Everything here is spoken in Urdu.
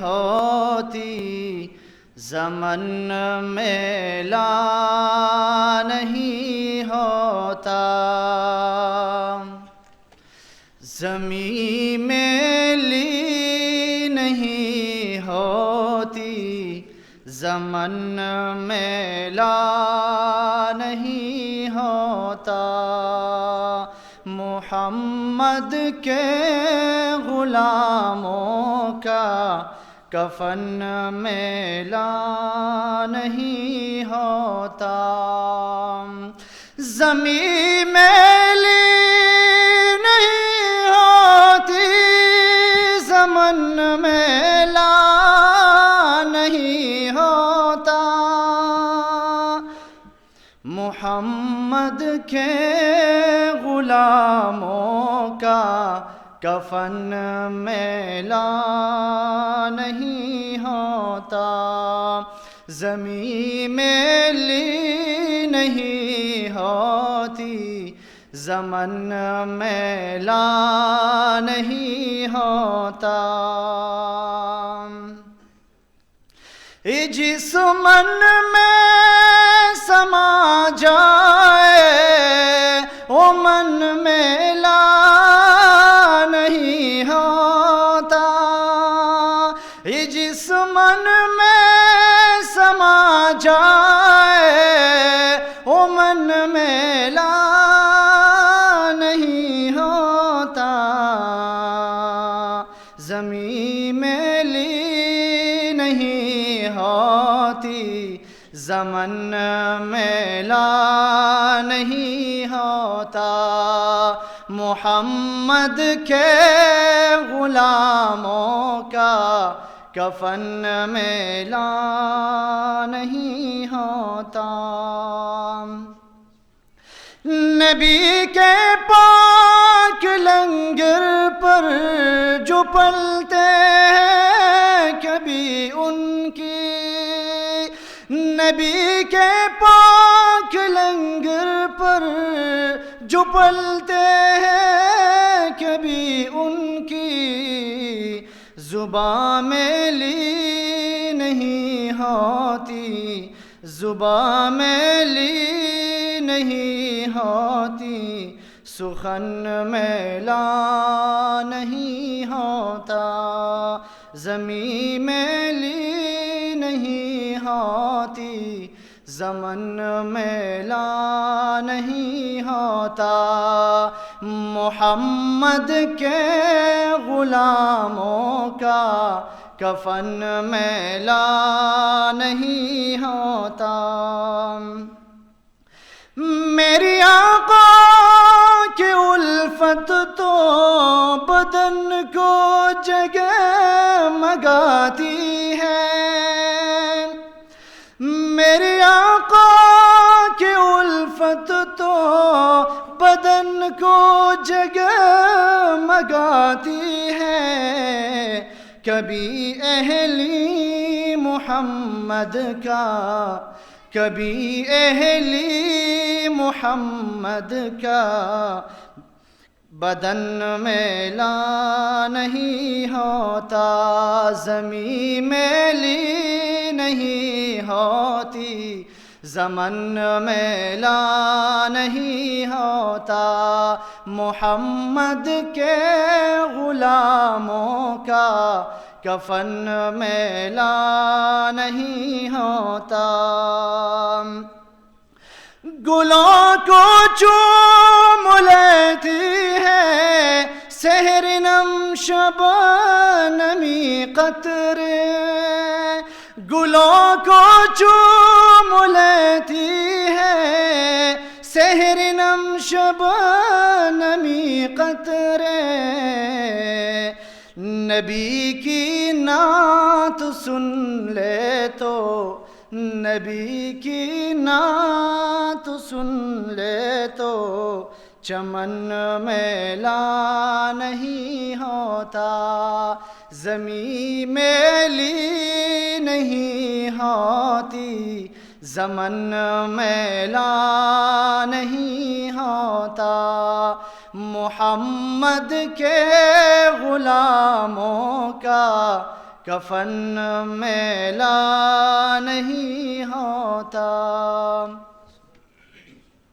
ہوتی زمن میلا نہیں ہوتا، زمین میلی نہیں ہوتی زمن میلا نہیں ہوتا، محمد کے غلاموں کا کفن میلا نہیں ہوتا، زمین میلی نہیں ہوتی زمن میلا نہیں ہوتا، محمد کے غلاموں کا کفن میلا نہیں ہوتا، زمین میلی نہیں ہوتی زمن میلا نہیں ہوتا، جس من میں سما جائے وہ من میلا نہیں ہوتا، جس من میں سما جائے وہ من میلا نہیں ہوتا، زمین میلی نہیں ہوتی زمن میلا نہیں ہوتا، محمد کے غلاموں کا کفن میلا نہیں ہوتا، نبی کے پاک لنگر پر جو پلتے ہیں کبھی ان کی، نبی کے پاک لنگر پر جو پلتے ہیں کبھی ان کی، زباں میلی نہیں ہوتی زباں میلی نہیں ہوتی، سخن میلا نہیں ہوتا، زمین میلی نہیں ہوتی زمن میلا نہیں ہوتا، محمد کے غلاموں کا کفن میلا نہیں ہوتا، میری آقا کی الفت تو بدن کو جگمگاتی ہے، میری آقا کی الفت تو بدن کو جگمگاتی ہے، کبھی اہلی محمد کا کبھی اہلی محمد کا بدن میلا نہیں ہوتا، زمین میلی نہیں ہوتی زمن میلا نہیں ہوتا، محمد کے غلاموں کا کفن میلا نہیں ہوتا، گلوں کو چوم لیتی ہے سحر نم شبنمی قطرے، گلوں کو چوم لیتی ہے سحر نم شبنمی قطرے، نبی کی نعت سن لے تو نبی کی نعت سن لے تو چمن میلا نہیں ہوتا، زمین میلی نہیں ہوتی زمن میلا نہیں ہوتا، محمد کے غلاموں کا کفن میلا نہیں ہوتا۔